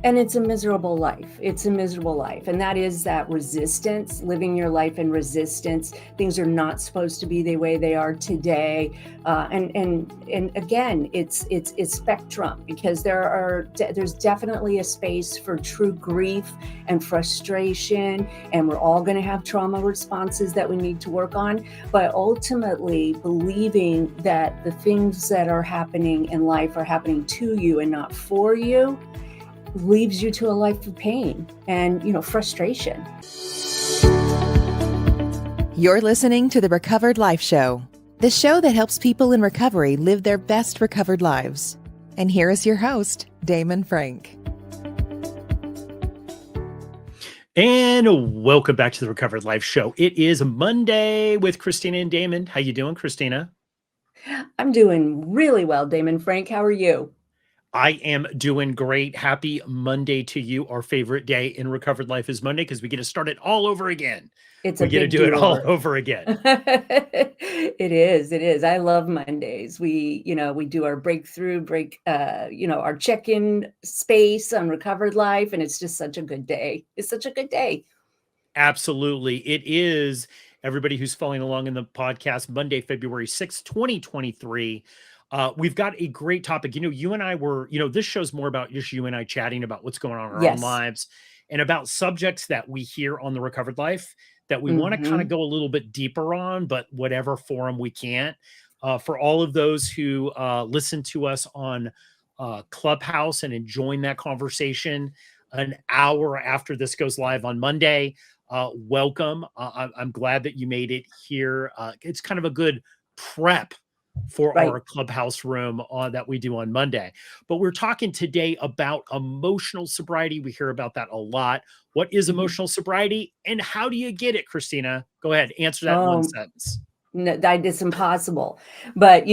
And it's a miserable life. It's a miserable life. And that is that resistance, living your life in resistance. Things are not supposed to be the way they are today. And again, it's spectrum, because there's definitely a space for true grief and frustration. And we're all going to have trauma responses that we need to work on. But ultimately, believing that the things that are happening in life are happening to you and not for you leaves you to a life of pain and, frustration. You're listening to the Recovered Life Show, the show that helps people in recovery live their best recovered lives. And here is your host, Damon Frank. And welcome back to the Recovered Life Show. It is Monday with Kristina and Damon. How you doing, Kristina? I'm doing really well, Damon Frank. How are you? I am doing great. Happy Monday to you. Our favorite day in Recovered Life is Monday because we get to start it all over again. We get to do it all over again. It is. I love Mondays. We do our our check-in space on Recovered Life, and it's just such a good day. It's such a good day. Absolutely. It is. Everybody who's following along in the podcast, Monday, February 6th, 2023. We've got a great topic. You and I were, this show's more about just you and I chatting about what's going on in our own lives and about subjects that we hear on the Recovered Life that we want to kind of go a little bit deeper on, but whatever forum we can't. For all of those who listen to us on Clubhouse and enjoying that conversation an hour after this goes live on Monday, welcome. I'm glad that you made it here. It's kind of a good prep for our Clubhouse room that we do on Monday. But we're talking today about emotional sobriety. We hear about that a lot. What is emotional sobriety and how do you get it, Kristina? Go ahead, answer that in one sentence. No, it's impossible. But,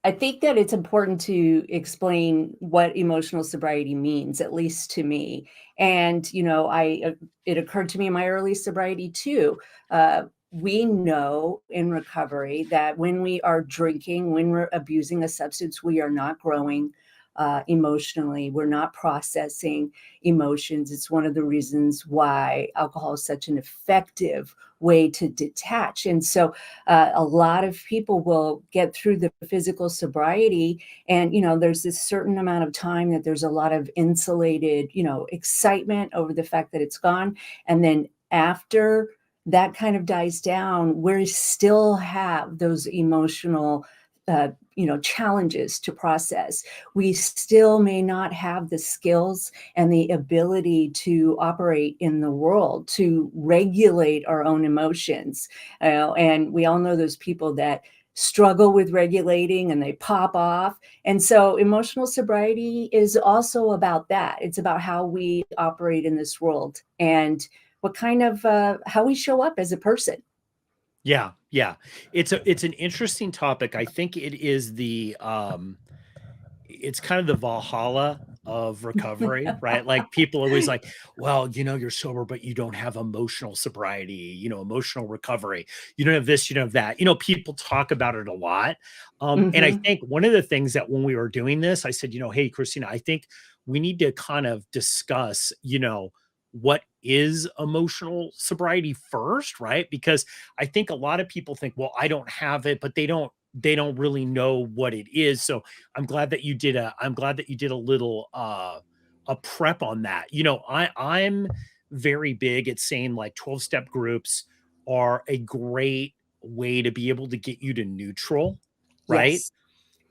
I think that it's important to explain what emotional sobriety means, at least to me. And, it occurred to me in my early sobriety too. We know in recovery that when we are drinking, when we're abusing a substance, we are not growing emotionally. We're not processing emotions. It's one of the reasons why alcohol is such an effective way to detach. And so a lot of people will get through the physical sobriety and, there's this certain amount of time that there's a lot of insulated, excitement over the fact that it's gone. And then after that kind of dies down, we still have those emotional challenges to process. We still may not have the skills and the ability to operate in the world, to regulate our own emotions. And we all know those people that struggle with regulating and they pop off. And so emotional sobriety is also about that. It's about how we operate in this world and what kind of how we show up as a person. Yeah. It's an interesting topic. I think it is it's kind of the Valhalla of recovery, right? Like people always like, well, you're sober, but you don't have emotional sobriety, emotional recovery. You don't have this, you don't have that. People talk about it a lot. And I think one of the things that when we were doing this, I said, hey, Kristina, I think we need to kind of discuss, what is emotional sobriety first, right? Because I think a lot of people think, well, I don't have it, but they don't really know what it is. So I'm glad that you did a little a prep on that. I'm very big at saying like 12-step groups are a great way to be able to get you to neutral, right? Yes.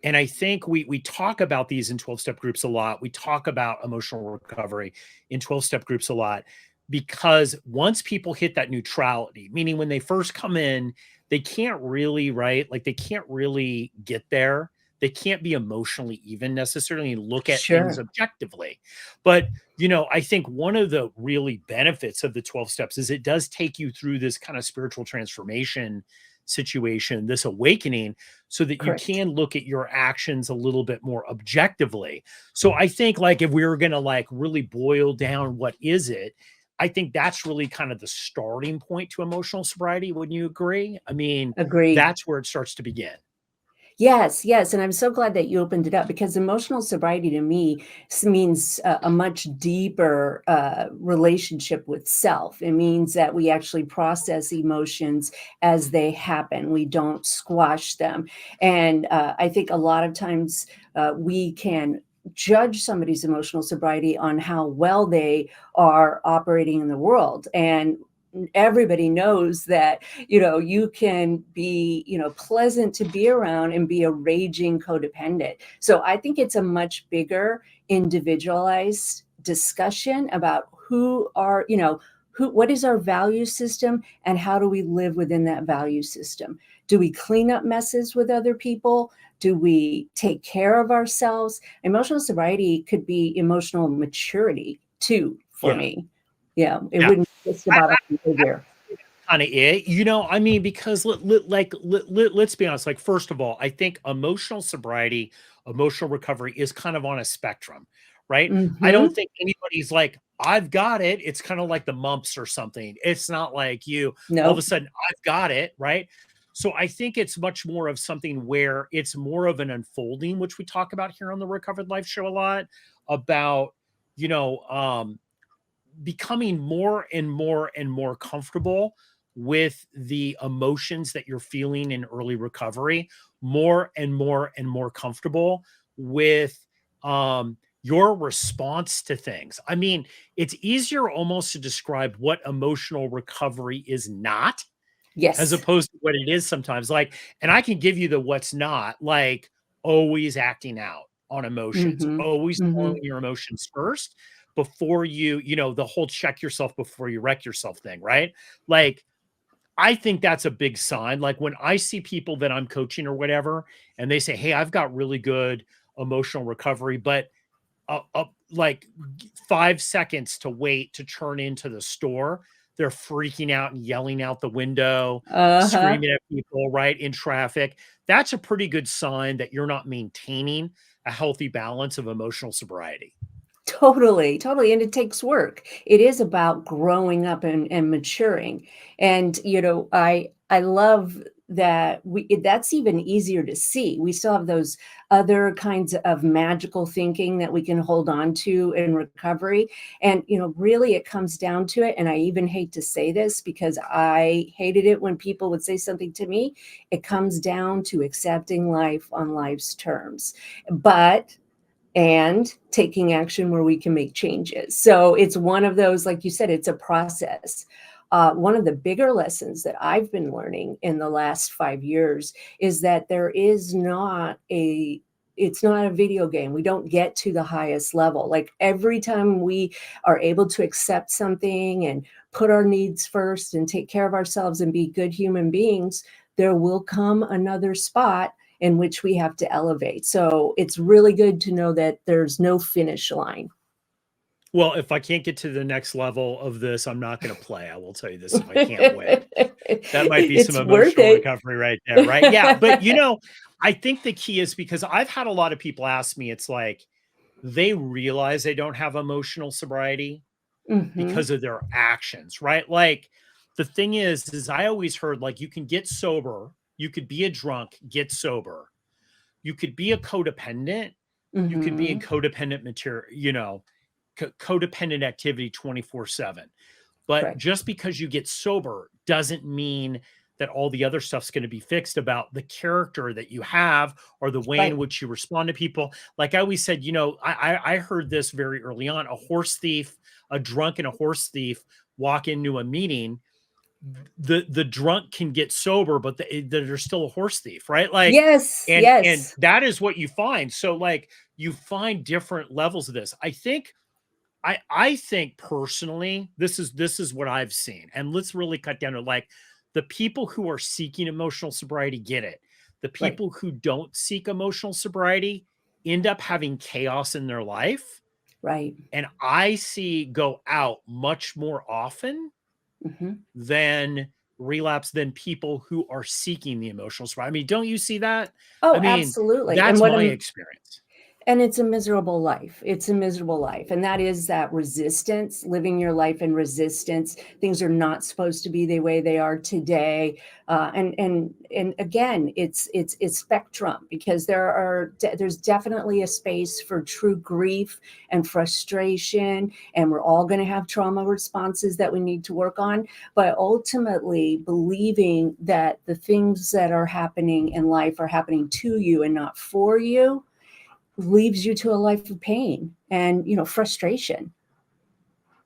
And I think we talk about these in 12-step groups a lot. We talk about emotional recovery in 12-step groups a lot because once people hit that neutrality, meaning when they first come in, they can't really, right? Like they can't really get there. They can't be emotionally even necessarily and look at things objectively. But, I think one of the really benefits of the 12 steps is it does take you through this kind of spiritual transformation situation, this awakening, so that you can look at your actions a little bit more objectively. So I think like if we were going to like really boil down what is it, I think that's really kind of the starting point to emotional sobriety. Wouldn't you agree? I mean, Agreed. that's where it starts to begin. Yes, yes. And I'm so glad that you opened it up, because emotional sobriety to me means a much deeper relationship with self. It means that we actually process emotions as they happen, we don't squash them. And I think a lot of times we can judge somebody's emotional sobriety on how well they are operating in the world. And everybody knows that, you can be, pleasant to be around and be a raging codependent. So I think it's a much bigger individualized discussion about what is our value system and how do we live within that value system. Do we clean up messes with other people? Do we take care of ourselves? Emotional sobriety could be emotional maturity too, for Yeah. me. Yeah, it Yeah. wouldn't be just about a behavior. Kind of it, I mean, because let's be honest. Like, first of all, I think emotional sobriety, emotional recovery is kind of on a spectrum, right? I don't Mhm. think anybody's like, I've got it. It's kind of like the mumps or something. It's not like you all of a Nope. sudden, I've got it, right? So I think it's much more of something where it's more of an unfolding, which we talk about here on the Recovered Life Show a lot about, you know, becoming more and more and more comfortable with the emotions that you're feeling in early recovery, more and more and more comfortable with your response to things. I mean, it's easier almost to describe what emotional recovery is not, as Yes. opposed to what it is sometimes. Like, and I can give you the what's not, like always acting out on emotions, Mhm. always following Mhm. your emotions first before the whole check yourself before you wreck yourself thing, right? Like, I think that's a big sign. Like, when I see people that I'm coaching or whatever, and they say, "Hey, I've got really good emotional recovery," but like 5 seconds to wait to turn into the store, they're freaking out and yelling out the window, Uh-huh. screaming at people, right, in traffic. That's a pretty good sign that you're not maintaining a healthy balance of emotional sobriety. Totally, totally, and it takes work. It is about growing up and maturing. And, I love that that's even easier to see. We still have those other kinds of magical thinking that we can hold on to in recovery. And, really it comes down to it, and I even hate to say this because I hated it when people would say something to me. It comes down to accepting life on life's terms. But and taking action where we can make changes. So it's one of those, like you said, it's a process. One of the bigger lessons that I've been learning in the last 5 years is that it's not a video game. We don't get to the highest level. Like every time we are able to accept something and put our needs first and take care of ourselves and be good human beings, there will come another spot in which we have to elevate. So it's really good to know that there's no finish line. Well, if I can't get to the next level of this, I'm not going to play. I will tell you this: if I can't win, that might be some It's worth emotional it. recovery right there, right? Yeah, but I think the key is, because I've had a lot of people ask me, it's like they realize they don't have emotional sobriety Mhm. because of their actions, right? Like, the thing is I always heard, like, you can get sober, you could be a drunk, get sober. You could be a codependent, you could be in Mhm. codependent material, codependent activity 24/7. But Correct. just because you get sober doesn't mean that all the other stuff's going to be fixed about the character that you have or the way in Right. which you respond to people. Like I always said, I heard this very early on: a horse thief, a drunk and a horse thief walk into a meeting. The drunk can get sober, but they're still a horse thief, right? Like, Yes, and yes. that is what you find. So, like, you find different levels of this. I think personally, this is what I've seen. And let's really cut down to, like, the people who are seeking emotional sobriety get it. The Right, people who don't seek emotional sobriety end up having chaos in their life. right. And I see go out much more often Mhm. than relapse than people who are seeking the emotional sobriety. I mean, don't you see that? I Oh, mean, absolutely. And that's what my I'm experience. And it's a miserable life. It's a miserable life. And that is that resistance, living your life in resistance. Things are not supposed to be the way they are today. And again, it's spectrum, because there's definitely a space for true grief and frustration. And we're all going to have trauma responses that we need to work on. But ultimately, believing that the things that are happening in life are happening to you and not for you leaves you to a life of pain and, frustration.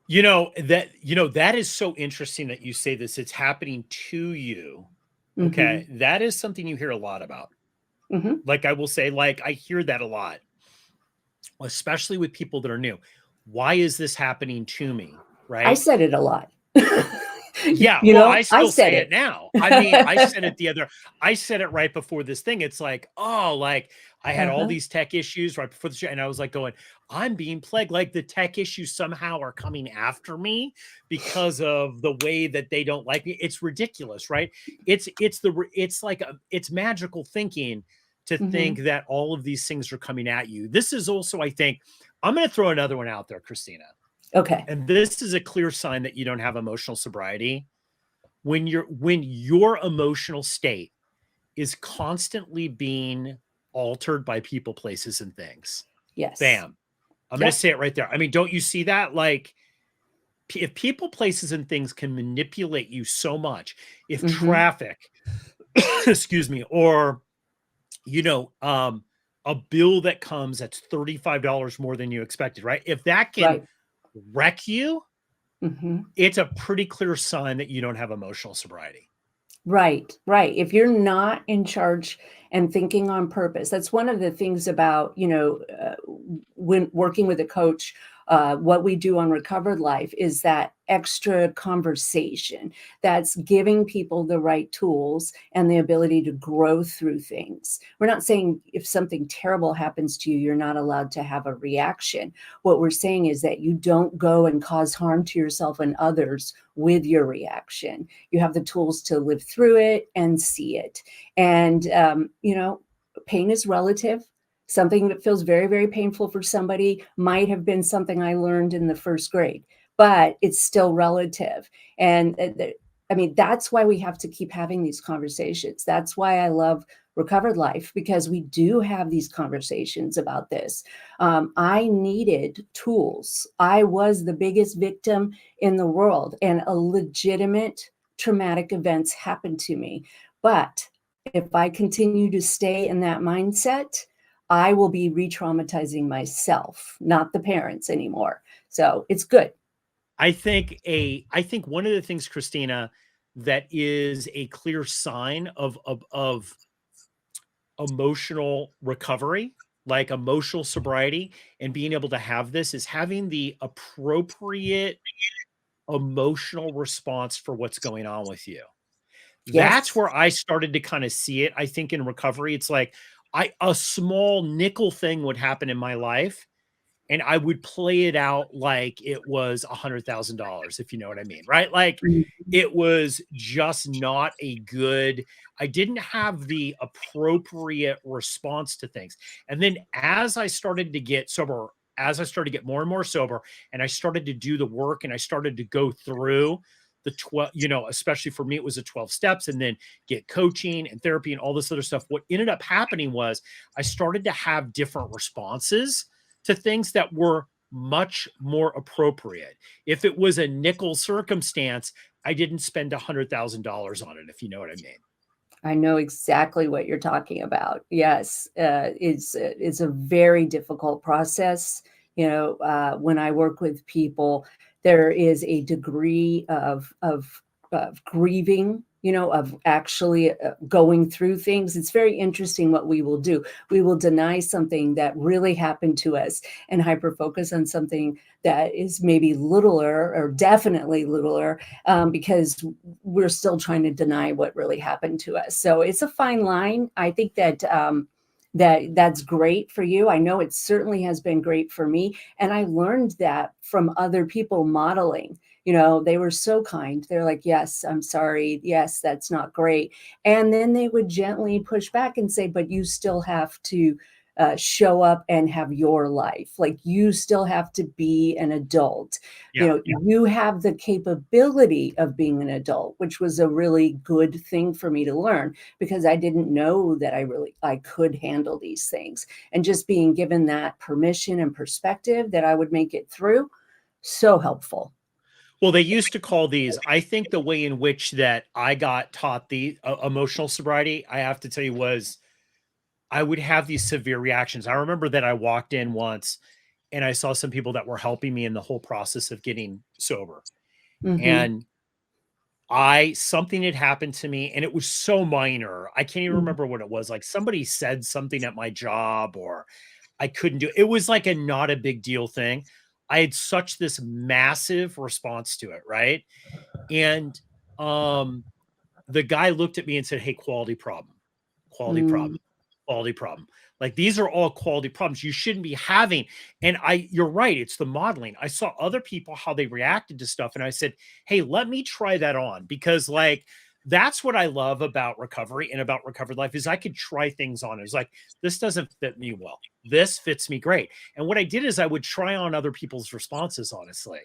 That is so interesting that you say this. It's happening to you. Okay. Mm-hmm. That is something you hear a lot about. Mm-hmm. Like, I will say, like, I hear that a lot, especially with people that are new. Why is this happening to me? Right. I said it a lot. Yeah, well, I I still said say it it. now. I mean, I said it right before this thing. It's like, oh, like I had all Uh-huh. these tech issues right before the show, and I was like going, I'm being plagued. Like the tech issues somehow are coming after me because of the way that they don't like me. It's ridiculous, right? It's magical thinking to Mm-hmm. think that all of these things are coming at you. This is also, I think, I'm going to throw another one out there, Kristina. Okay. And this is a clear sign that you don't have emotional sobriety when your emotional state is constantly being altered by people, places, and things. Yes. Bam. I'm going to Yep. say it right there. I mean, don't you see that? Like, if people, places, and things can manipulate you so much, if Mm-hmm. traffic, excuse me, or, you know, a bill that comes that's $35 more than you expected, right? If that can Right. wreck you, Mm-hmm. it's a pretty clear sign that you don't have emotional sobriety. Right, right. If you're not in charge and thinking on purpose, that's one of the things about, when working with a coach, what we do on Recovered Life is that extra conversation that's giving people the right tools and the ability to grow through things. We're not saying if something terrible happens to you, you're not allowed to have a reaction. What we're saying is that you don't go and cause harm to yourself and others with your reaction. You have the tools to live through it and see it. And, pain is relative. Something that feels very, very painful for somebody might have been something I learned in the first grade, but it's still relative. And I mean, that's why we have to keep having these conversations. That's why I love Recovered Life, because we do have these conversations about this. I needed tools. I was the biggest victim in the world, and a legitimate traumatic events happened to me. But if I continue to stay in that mindset, I will be re-traumatizing myself, not the parents anymore. So it's good. I think one of the things, Kristina, that is a clear sign of emotional recovery, like emotional sobriety, and being able to have this is having the appropriate emotional response for what's going on with you. That's Yes. where I started to kind of see it. I think in recovery, it's like a small nickel thing would happen in my life, and I would play it out like it was $100,000, if you know what I mean, right? Like Mhm. it was just not a good, I didn't have the appropriate response to things. And then as I started to get sober, as I started to get more and more sober, and I started to do the work and I started to go through the 12, especially for me, it was the 12 steps, and then get coaching and therapy and all this other stuff. What ended up happening was I started to have different responses to things that were much more appropriate. If it was a nickel circumstance, I didn't spend $100,000 on it, if you know what I mean. I know exactly what you're talking about. Yes, it's a very difficult process. When I work with people, there is a degree of grieving. Of actually going through things. It's very interesting what we will do. We will deny something that really happened to us and hyper focus on something that is maybe littler or definitely littler, because we're still trying to deny what really happened to us. So it's a fine line. I think that that's great for you. I know it certainly has been great for me, and I learned that from other people modeling. They were so kind. They're like, yes, I'm sorry. Yes, that's not great. And then they would gently push back and say, but you still have to show up and have your life. Like, you still have to be an adult. Yeah. You have the capability of being an adult, which was a really good thing for me to learn, because I didn't know that I could handle these things. And just being given that permission and perspective that I would make it through, so helpful. Well, they used to call these, I think the way in which that I got taught the emotional sobriety, I have to tell you, was I would have these severe reactions. I remember that I walked in once and I saw some people that were helping me in the whole process of getting sober. Hmm. And something had happened to me and it was so minor. I can't even remember what it was. Like, somebody said something at my job, or I couldn't do it. It was like a not a big deal thing. I had such this massive response to it, right? And um the guy looked at me and said, "Hey, quality problem, quality Mm, problem, quality problem. Like, these are all quality problems you shouldn't be having." And you're right. It's the modeling. I saw other people, how they reacted to stuff. And I said, "Hey, let me try that on," because like, that's what I love about recovery and about recovered life, is I could try things on. It's like, this doesn't fit me well. This fits me great. And what I did is I would try on other people's responses, honestly.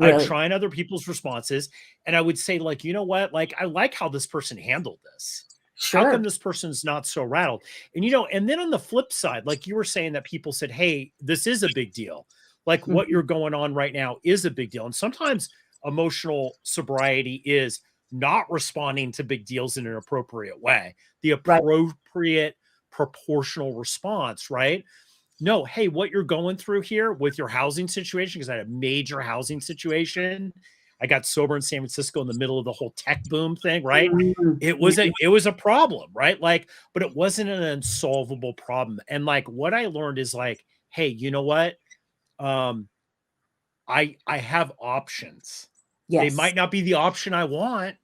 I'd really? try on other people's responses and I would say, like, you know what? Like, I like how this person handled this. How come Sure. this person's not so rattled? And, and then on the flip side, like you were saying, that people said, "Hey, this is a big deal. Like, what Mhm. you're going on right now is a big deal." And sometimes emotional sobriety is not responding to big deals in an appropriate way, the Right. appropriate proportional response, right? No, "Hey, what you're going through here with your housing situation," because I had a major housing situation. I got sober in San Francisco in the middle of the whole tech boom thing, right? It was Mhm. a problem, right? Like, but it wasn't an unsolvable problem. And like, what I learned is like, "Hey, you know what? Um, I have options. They Yes. might not be the option I want.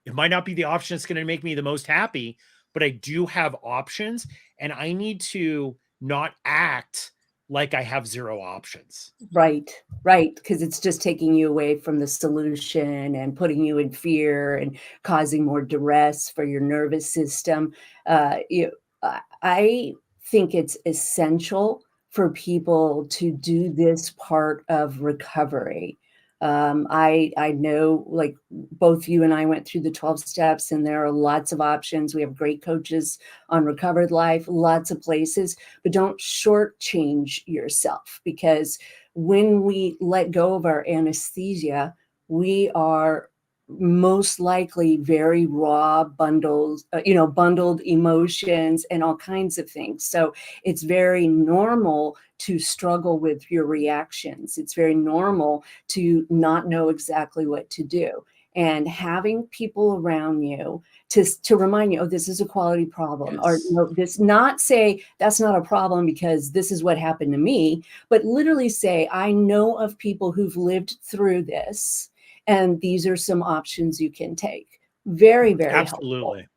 It might not be the option that's going to make me the most happy, but I do have options, and I need to not act like I have zero options." Right, right, because it's just taking you away from the solution and putting you in fear and causing more duress for your nervous system. I think it's essential for people to do this part of recovery. I know, like, both you and I went through the 12 steps, and there are lots of options. We have great coaches on Recovered Life, lots of places, but don't shortchange yourself, because when we let go of our anesthesia, we are most likely very raw bundles, bundled emotions and all kinds of things. So it's very normal to struggle with your reactions. It's very normal to not know exactly what to do. And having people around you to remind you, oh, this is a quality problem, or Yes. no, this, not say that's not a problem because this is what happened to me, but literally say, I know of people who've lived through this, and these are some options you can take. Very, very helpful. Absolutely.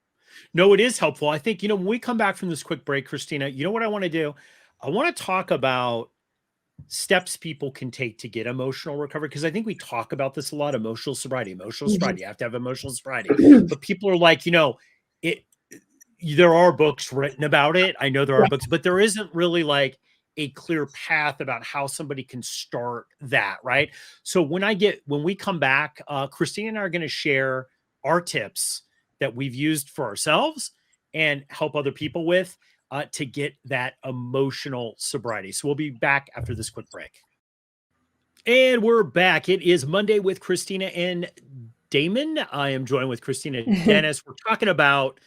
No, it is helpful. I think, when we come back from this quick break, Christina, you know what I want to do? I want to talk about steps people can take to get emotional recovery, because I think we talk about this a lot: emotional sobriety, emotional Mhm. sobriety. You have to have emotional sobriety. But people are like, it there are books written about it. I know there are Yeah. books, but there isn't really like a clear path about how somebody can start that, right? So when we come back, Christine and I are going to share our tips that we've used for ourselves and help other people with, to get that emotional sobriety. So we'll be back after this quick break. And we're back. It is Monday with Christina and Damon. I am joined with Kristina Dennis. We're talking about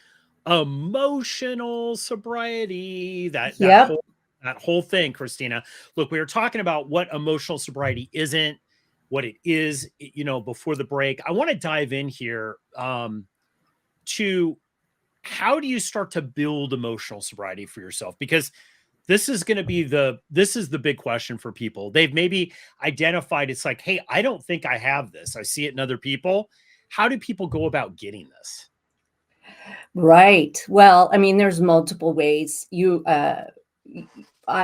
emotional sobriety, Yep. that whole thing, Christina. Look, we were talking about what emotional sobriety isn't, what it is, before the break. I want to dive in here, to how do you start to build emotional sobriety for yourself? Because this is the big question for people. They've maybe identified, it's like, "Hey, I don't think I have this. I see it in other people." How do people go about getting this? Right. Well, I mean, there's multiple ways.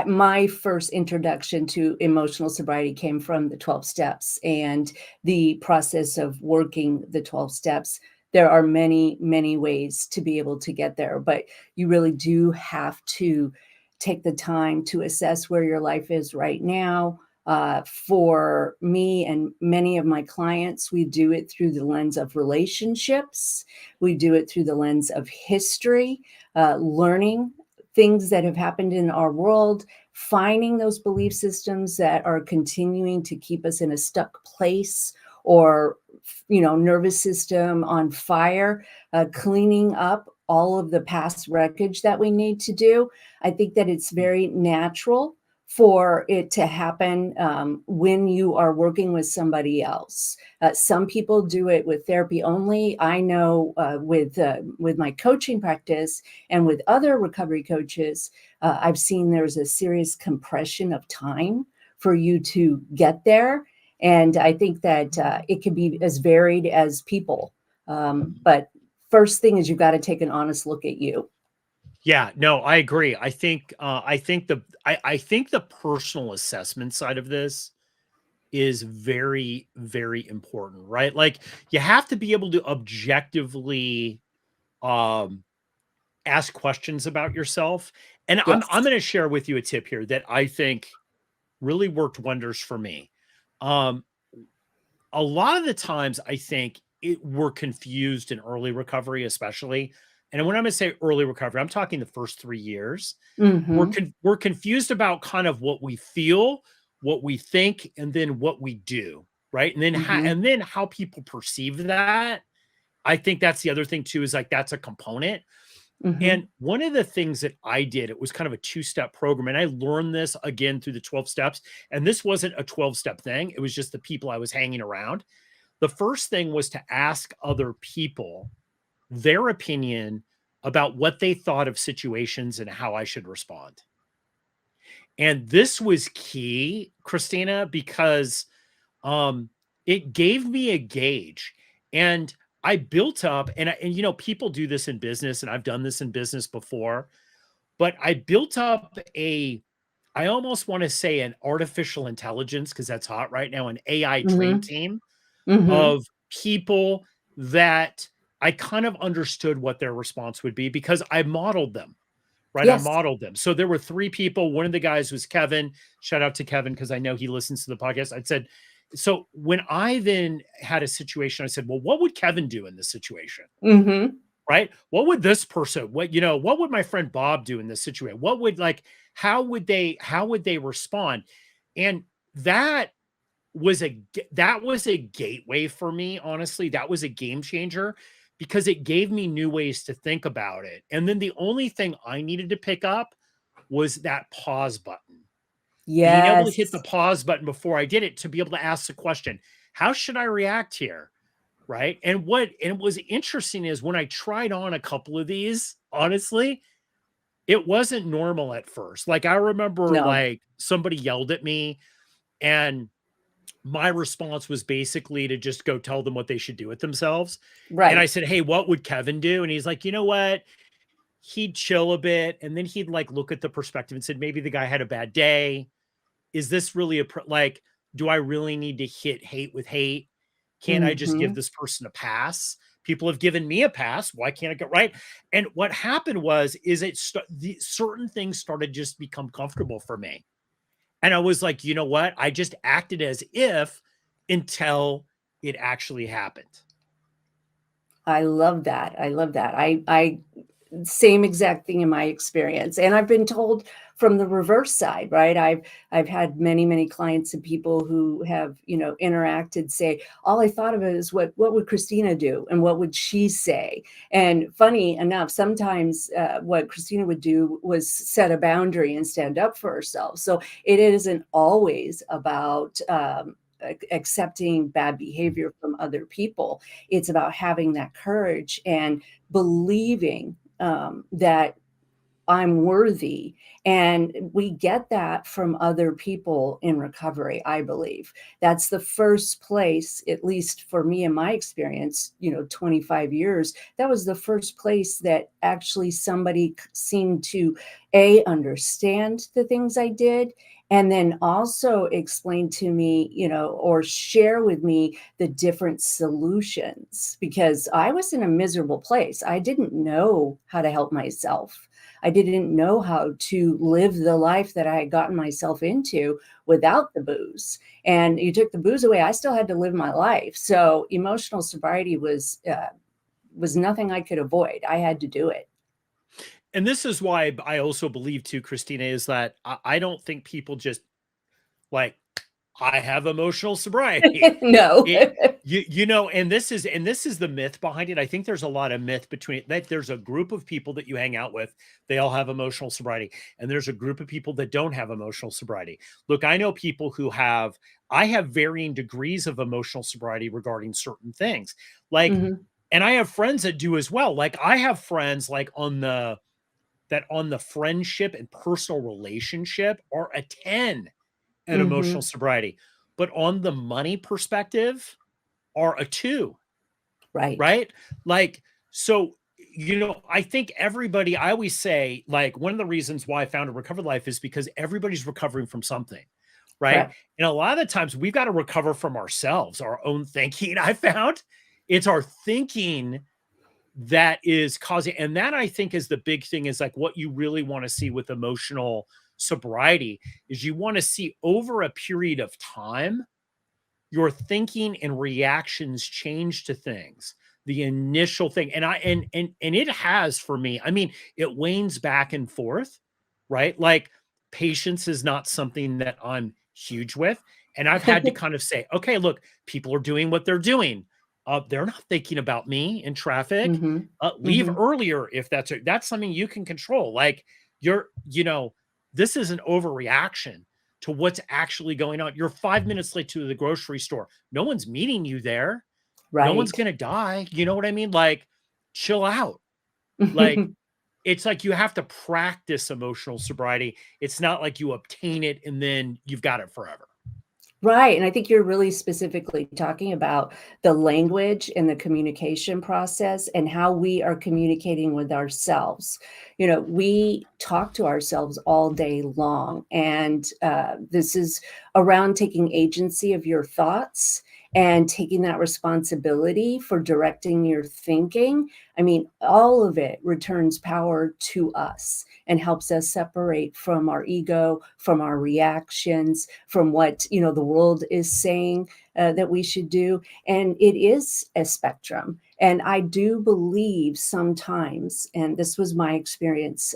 My first introduction to emotional sobriety came from the 12 steps and the process of working the 12 steps. There are many, many ways to be able to get there, but you really do have to take the time to assess where your life is right now. For me and many of my clients, we do it through the lens of relationships. We do it through the lens of history, learning things that have happened in our world, finding those belief systems that are continuing to keep us in a stuck place, or nervous system on fire, cleaning up all of the past wreckage that we need to do. I think that it's very natural for it to happen when you are working with somebody else. Some people do it with therapy only. I know with my coaching practice and with other recovery coaches, I've seen there's a serious compression of time for you to get there. And I think that it can be as varied as people. But first thing is, you've got to take an honest look at you. Yeah, no, I agree. I think the personal assessment side of this is very, very important, right? Like, you have to be able to objectively ask questions about yourself. And Yes. I'm going to share with you a tip here that I think really worked wonders for me. A lot of the times I think we're confused in early recovery, especially. And when I'm going to say early recovery, I'm talking the first 3 years. We're confused about kind of what we feel, what we think, and then what we do, right? And then how people perceive that. I think that's the other thing too, is like, that's a component. And one of the things that I did, it was kind of a 2-step program. And I learned this again through the 12 steps. And this wasn't a 12-step thing. It was just the people I was hanging around. The first thing was to ask other people their opinion about what they thought of situations and how I should respond. And this was key, Kristina, because it gave me a gauge. And I built up, and people do this in business, and I've done this in business before, but I built up I almost want to say an artificial intelligence, because that's hot right now, an AI trained team of people that I kind of understood what their response would be, because I modeled them, right? I Yes. modeled them. So there were 3 people. One of the guys was Kevin. Shout out to Kevin, because I know he listens to the podcast. I said, so when I then had a situation, I said, well, what would Kevin do in this situation? Right? What would this person, what would my friend Bob do in this situation? What would, how would they respond? And that was a gateway for me. Honestly, that was a game changer, because it gave me new ways to think about it. And then the only thing I needed to pick up was that pause button. Being able to hit the pause button before I did it, to be able to ask the question, how should I react here? Right. And what was interesting is, when I tried on a couple of these, honestly, it wasn't normal at first. Like, I remember like somebody yelled at me, and my response was basically to just go tell them what they should do with themselves. Right. And I said, hey, what would Kevin do? And he's like, you know what? He'd chill a bit, and then he'd look at the perspective and said, maybe the guy had a bad day. Is this really do I really need to hit hate with hate? Can't I just give this person a pass? People have given me a pass. Why can't I get right? And what happened was, certain things started just become comfortable for me. And I was like, you know what? I just acted as if, until it actually happened. I love that. I same exact thing in my experience. And I've been told from the reverse side, right? I've had many clients and people who have, interacted, say, all I thought of it is, what would Kristina do? And what would she say? And funny enough, sometimes what Kristina would do was set a boundary and stand up for herself. So it isn't always about accepting bad behavior from other people. It's about having that courage and believing that I'm worthy. And we get that from other people in recovery, I believe. That's the first place, at least for me in my experience, 25 years, that was the first place that actually somebody seemed to understand the things I did, and then also explain to me, or share with me the different solutions, because I was in a miserable place. I didn't know how to help myself. I didn't know how to live the life that I had gotten myself into without the booze. And you took the booze away, I still had to live my life. So emotional sobriety was nothing I could avoid. I had to do it. And this is why I also believe too, Kristina, is that I don't think people just like, I have emotional sobriety. No. And this is the myth behind it. I think there's a lot of myth between that. There's a group of people that you hang out with, they all have emotional sobriety, and there's a group of people that don't have emotional sobriety. Look, I know people who I have varying degrees of emotional sobriety regarding certain things. Like, Mhm. and I have friends that do as well. Like, I have friends like on the friendship and personal relationship are a 10 at emotional Mhm. sobriety, but on the money perspective are a 2, Right. right? Like, so, I think I always say, like, one of the reasons why I found a recovered life is because everybody's recovering from something, right? Correct. And a lot of the times we've got to recover from ourselves, our own thinking. I found it's our thinking that is causing, and that I think is the big thing, is like what you really want to see with emotional sobriety is you want to see over a period of time your thinking and reactions change to things, the initial thing. And it has for me. I mean, it wanes back and forth, right? Like, patience is not something that I'm huge with, and I've had to kind of say, okay, look, people are doing what they're doing. They're not thinking about me in traffic. Mhm. Leave Mhm. earlier if that's something you can control. Like, this is an overreaction to what's actually going on. You're 5 minutes late to the grocery store. No one's meeting you there. No one's Right. going to die. You know what I mean? Like, chill out. Like, it's like you have to practice emotional sobriety. It's not like you obtain it and then you've got it forever. Right, and I think you're really specifically talking about the language and the communication process and how we are communicating with ourselves. We talk to ourselves all day long, and this is around taking agency of your thoughts and taking that responsibility for directing your thinking. I mean, all of it returns power to us and helps us separate from our ego, from our reactions, from what the world is saying that we should do. And it is a spectrum. And I do believe sometimes, and this was my experience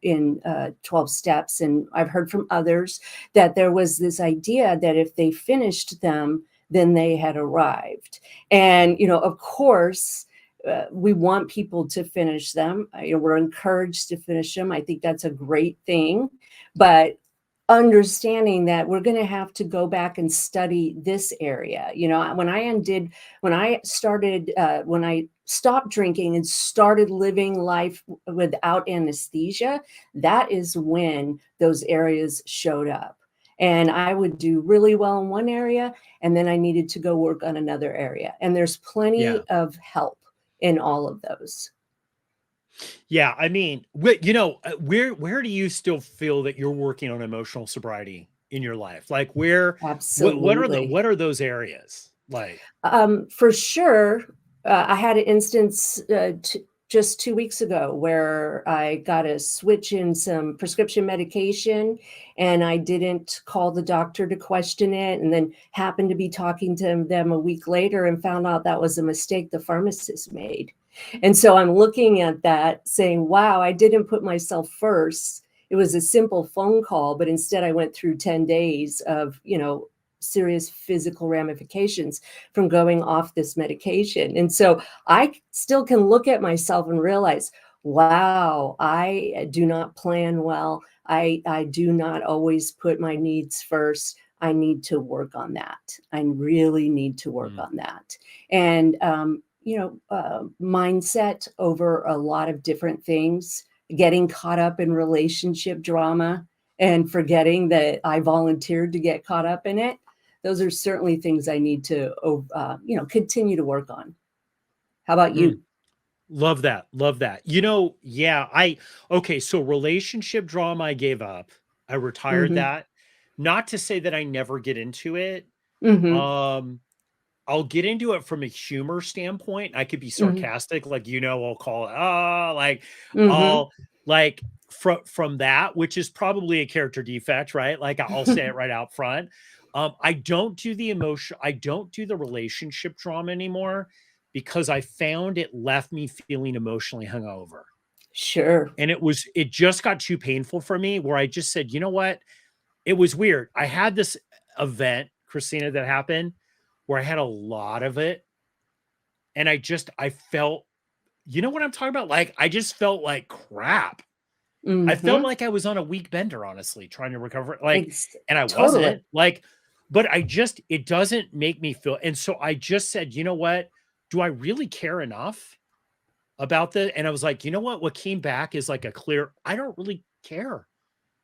in 12 steps, and I've heard from others that there was this idea that if they finished them, then they had arrived. And, of course, we want people to finish them. We're encouraged to finish them. I think that's a great thing. But understanding that we're going to have to go back and study this area. When I stopped drinking and started living life without anesthesia, that is when those areas showed up. And I would do really well in one area, and then I needed to go work on another area. And there's Yeah. plenty of help in all of those. Yeah. I mean, where do you still feel that you're working on emotional sobriety in your life? Like, Absolutely. what are those areas like? For sure, I had an instance just 2 weeks ago where I got a switch in some prescription medication, and I didn't call the doctor to question it, and then happened to be talking to them a week later and found out that was a mistake the pharmacist made. And so I'm looking at that saying, wow, I didn't put myself first. It was a simple phone call, but instead I went through 10 days of, serious physical ramifications from going off this medication. And so I still can look at myself and realize, wow, I do not plan well. I do not always put my needs first. I need to work on that. I really need to work Mm. on that. And, mindset over a lot of different things, getting caught up in relationship drama and forgetting that I volunteered to get caught up in it. Those are certainly things I need to, continue to work on. How about Mm. you? Love that. Love that. Yeah, okay, so relationship drama I gave up. I retired Mhm. that. Not to say that I never get into it. Mhm. Um, I'll get into it from a humor standpoint. I could be Mhm. sarcastic, like, I'll call it, Mhm. I'll like from that, which is probably a character defect, right? Like I'll say it right out front. I don't do the relationship drama anymore because I found it left me feeling emotionally hungover. Sure. And it just got too painful for me where I just said, you know what? It was weird. I had this event, Kristina, that happened where I had a lot of it. And I felt, you know what I'm talking about? Like, I just felt like crap. I felt Mhm. like I was on a weak bender, honestly, trying to recover. Ex And I Totally. wasn't but it doesn't make me feel. And so I just said, you know what? Do I really care enough about this? And I was like, you know what? What came back is like I don't really care.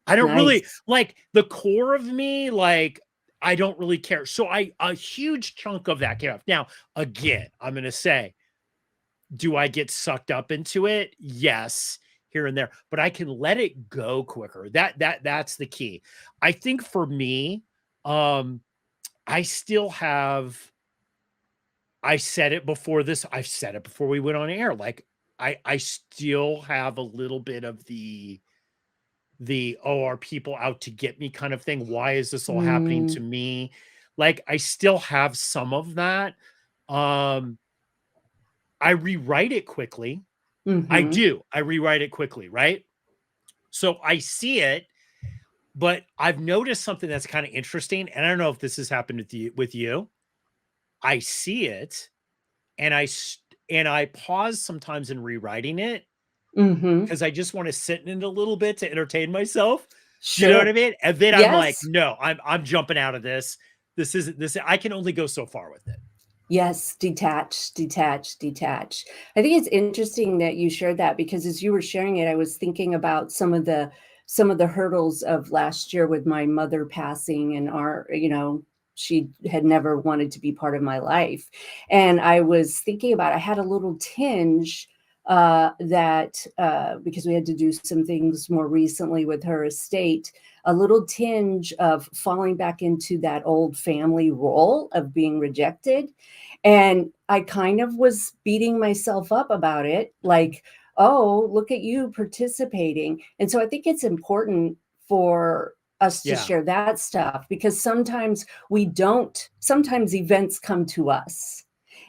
I don't really Nice. like the core of me, I don't really care. So a huge chunk of that came off. Now, again, I'm going to say, do I get sucked up into it? Yes, here and there, but I can let it go quicker. That's the key. I think for me, um, I still have, I said it before this, I've said it before we went on air. Like I still have a little bit of oh, are people out to get me kind of thing. Why is this all happening Mm. to me? Like I still have some of that. Um, I rewrite it quickly. I Mhm. do. I rewrite it quickly, right? So I see it, but I've noticed something that's kind of interesting, and I don't know if this has happened with you. I see it, and I pause sometimes in rewriting it Mhm. because I just want to sit in it a little bit to entertain myself. Do you know what I Sure. mean? And then I'm like, Yes. no, I'm jumping out of this. This isn't this. I can only go so far with it. Yes, detach, detach, detach. I think it's interesting that you shared that because as you were sharing it, I was thinking about some of the hurdles of last year with my mother passing and she had never wanted to be part of my life. And I was thinking about I had a little tinge that because we had to do some things more recently with her estate, a little tinge of falling back into that old family role of being rejected. And I kind of was beating myself up about it, like, oh, look at you participating. And so I think it's important for us to Yeah. share that stuff because sometimes we don't, sometimes events come to us.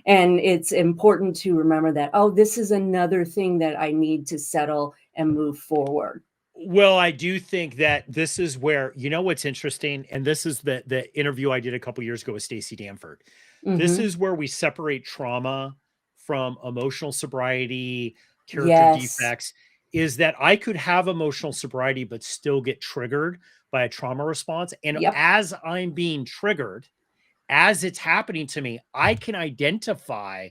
And it's important to remember that, oh, this is another thing that I need to settle and move forward. Well, I do think that this is where, what's interesting, and this is the interview I did a couple years ago with Stacey Danford. This Hmm. is where we separate trauma from emotional sobriety, character Yes. defects, is that I could have emotional sobriety but still get triggered by a trauma response. And Yep. as I'm being triggered, as it's happening to me, I can identify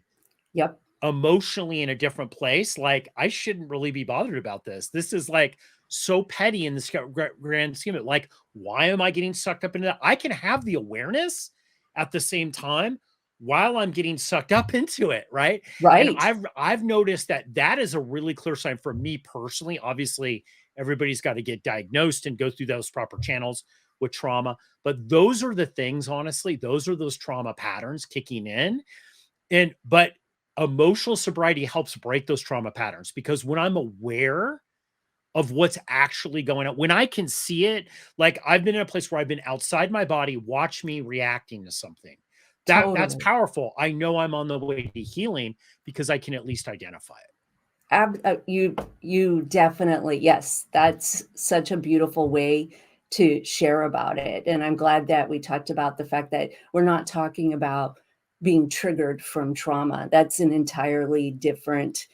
Yep. emotionally in a different place. Like, I shouldn't really be bothered about this. This is like so petty in the grand scheme of it. Like, why am I getting sucked up into that? I can have the awareness at the same time while I'm getting sucked up into it, right? And Right. I've noticed that is a really clear sign for me personally. Obviously, everybody's got to get diagnosed and go through those proper channels with trauma, but those are the things, honestly, those are those trauma patterns kicking in. But emotional sobriety helps break those trauma patterns because when I'm aware of what's actually going on, when I can see it, like I've been in a place where I've been outside my body, watch me reacting to something. That's Totally. powerful. I know I'm on the way to healing because I can at least identify it. You definitely, yes, that's such a beautiful way to share about it. And I'm glad that we talked about the fact that we're not talking about being triggered from trauma. That's an entirely different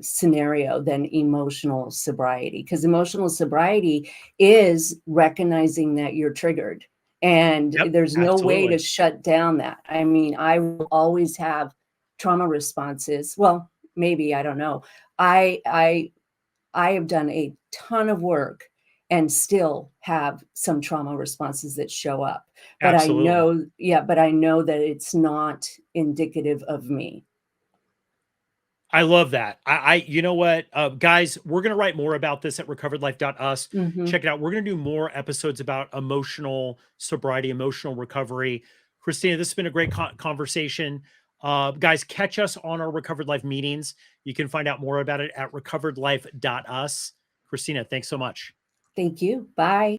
scenario than emotional sobriety, because emotional sobriety is recognizing that you're triggered. And Yep, there's no way to absolutely. shut down that. I mean, I will always have trauma responses. Well, maybe, I don't know. I have done a ton of work and still have some trauma responses that show up. But I Absolutely. know, yeah, but I know that it's not indicative of me. I love that. You know what, guys, we're going to write more about this at recoveredlife.us. Mhm. Check it out. We're going to do more episodes about emotional sobriety, emotional recovery. Kristina, this has been a great conversation. Guys, catch us on our Recovered Life meetings. You can find out more about it at recoveredlife.us. Kristina, thanks so much. Thank you. Bye.